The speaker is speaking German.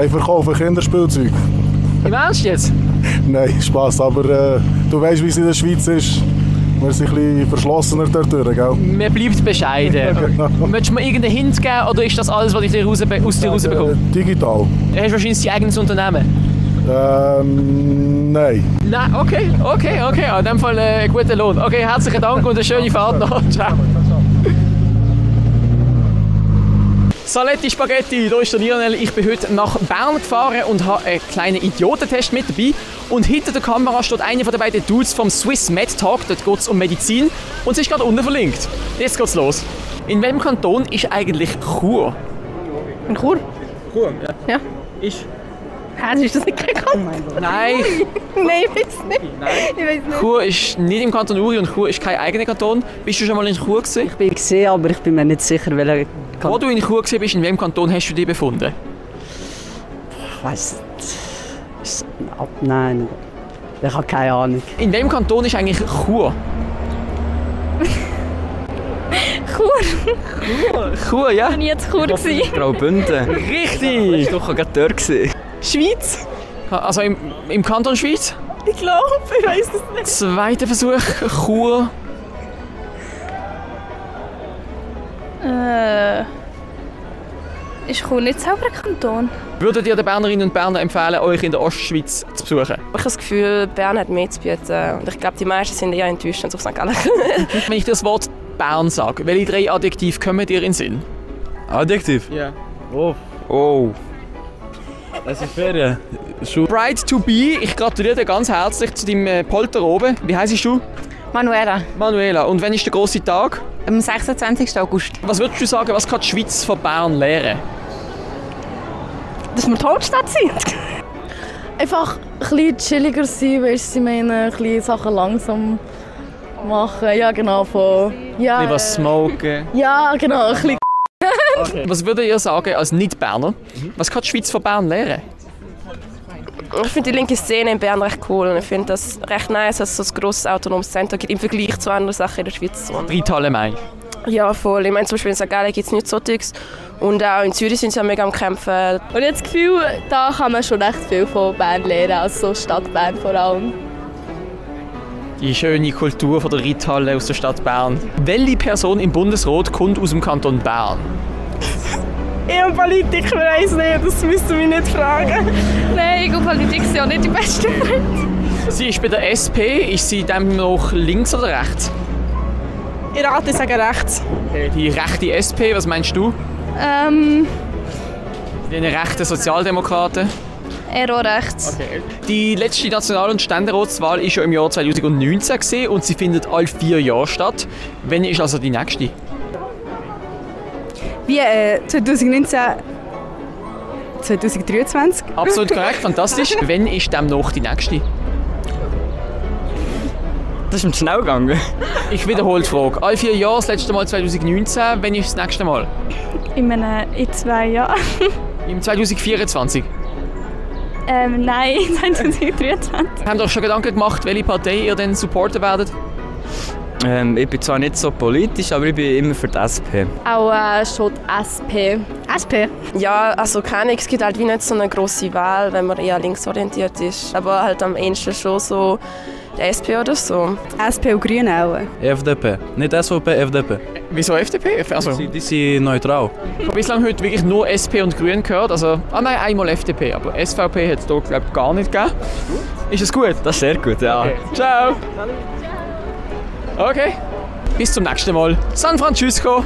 Ich verkaufe Kinderspielzeug. Im Ernst jetzt? Nein, Spaß, aber du weißt, wie es in der Schweiz ist. Wir sind ein bisschen verschlossener dort, gell? Man bleibt bescheiden. Genau. Möchtest du mir irgendeinen Hint geben oder ist das alles, was ich aus dir rausbekomme? Digital. Du hast wahrscheinlich dein eigenes Unternehmen. Nein. Nein, okay. In dem Fall einen guten Lohn. Okay, herzlichen Dank und eine schöne Fahrt noch. Ciao. Saletti Spaghetti, hier ist der Lionel. Ich bin heute nach Bern gefahren und habe einen kleinen Idiotentest mit dabei. Und hinter der Kamera steht einer von den beiden Dudes vom Swiss Med Talk. Dort geht es um Medizin und sie ist gerade unten verlinkt. Jetzt geht's los. In welchem Kanton ist eigentlich Chur? In Chur? Chur, Ja. Ist? Hä, ist das nicht kein Kanton? Nein. Nein, ich weiß nicht. Nein. Ich weiß nicht. Chur ist nicht im Kanton Uri und Chur ist kein eigener Kanton. Bist du schon mal in Chur gewesen? Ich bin gesehen, aber ich bin mir nicht sicher, welcher Kanton. Wo du in Chur gewesen bist, in welchem Kanton hast du dich befunden? Ich weiss nicht. Nein, ich habe keine Ahnung. In welchem Kanton ist eigentlich Chur? Chur? Chur, ja? Ich war nie zu Chur. Graubünden. Richtig! Ich war gerade dort. Schweiz? Also im Kanton Schweiz? Ich glaube, ich weiß es nicht. Zweiter Versuch, Chur. Ist Chur nicht selber ein Kanton? Würdet ihr den Bernerinnen und Bernern empfehlen, euch in der Ostschweiz zu besuchen? Ich habe das Gefühl, Bern hat mehr zu bieten. Und ich glaube, die meisten sind eher enttäuscht, wenn sie auf St. Gallen Wenn ich dir das Wort Bern sage, welche 3 Adjektive kommen dir in den Sinn? Adjektiv? Ja. Oh. Es ist Ferien. Bride to be, ich gratuliere dir ganz herzlich zu deinem Polter oben. Wie heisst du? Manuela, Manuela. Und wann ist der grosse Tag? am 26. August. Was würdest du sagen, was kann die Schweiz von Bern lernen? Dass wir die Hauptstadt sind. Einfach ein bisschen chilliger sein, weißt du, ich meine, ein bisschen Sachen langsam machen. Ja, genau, von... Ja, Ein was smoken. ja, genau, ein bisschen. Okay. Was würdet ihr sagen als Nicht-Berner? Was kann die Schweiz von Bern lernen? Ich finde die linke Szene in Bern recht cool und ich finde das recht nice, dass es so ein grosses autonomes Zentrum gibt im Vergleich zu anderen Sachen in der Schweiz. Reithalle meinst Ja, voll. Ich meine, zum Beispiel in St. Gallen gibt es nichts solches. Und auch in Zürich sind sie ja mega am Kämpfen. Und ich habe das Gefühl, da kann man schon recht viel von Bern lernen, also Stadt Bern vor allem. Die schöne Kultur von der Reithalle aus der Stadt Bern. Welche Person im Bundesrat kommt aus dem Kanton Bern? Ich und Politik, ich weiss nicht, das müsst ihr mich nicht fragen. Nein, ich und Politik sind auch nicht die besten Freunde. Sie ist bei der SP. Ist sie dem noch links oder rechts? Ich rate, ich sage rechts. Die rechte SP, was meinst du? Die rechten Sozialdemokraten? Eher auch rechts. Okay. Die letzte National- und Ständeratswahl war ja im Jahr 2019 gewesen und sie findet alle 4 Jahre statt. Wann ist also die nächste? Wie 2019, 2023. Absolut korrekt, fantastisch. Wann ist dem noch die nächste? Das ist ihm schnell gegangen. Ich wiederhole die Frage. Alle 4 Jahre, das letzte Mal 2019. Wann ist das nächste Mal? In 2 Jahren. Im 2024. Nein, 2023. Habt ihr euch schon Gedanken gemacht, welche Partei ihr denn supporten werdet? Ich bin zwar nicht so politisch, aber ich bin immer für die SP. Auch schon die SP. SP? Ja, also keine Ahnung, es gibt halt wie nicht so eine grosse Wahl, wenn man eher linksorientiert ist. Aber halt am ehesten schon so die SP oder so. SP und Grüne auch. FDP. Nicht SVP, FDP. Wieso FDP? Also, Die sind neutral. ich habe bislang heute wirklich nur SP und Grün gehört. Also, nein, einmal FDP, aber SVP hat es hier, glaube ich, gar nicht gegeben. Ist es gut? Das ist sehr gut, ja. Okay. Ciao! Okay, bis zum nächsten Mal. San Francisco!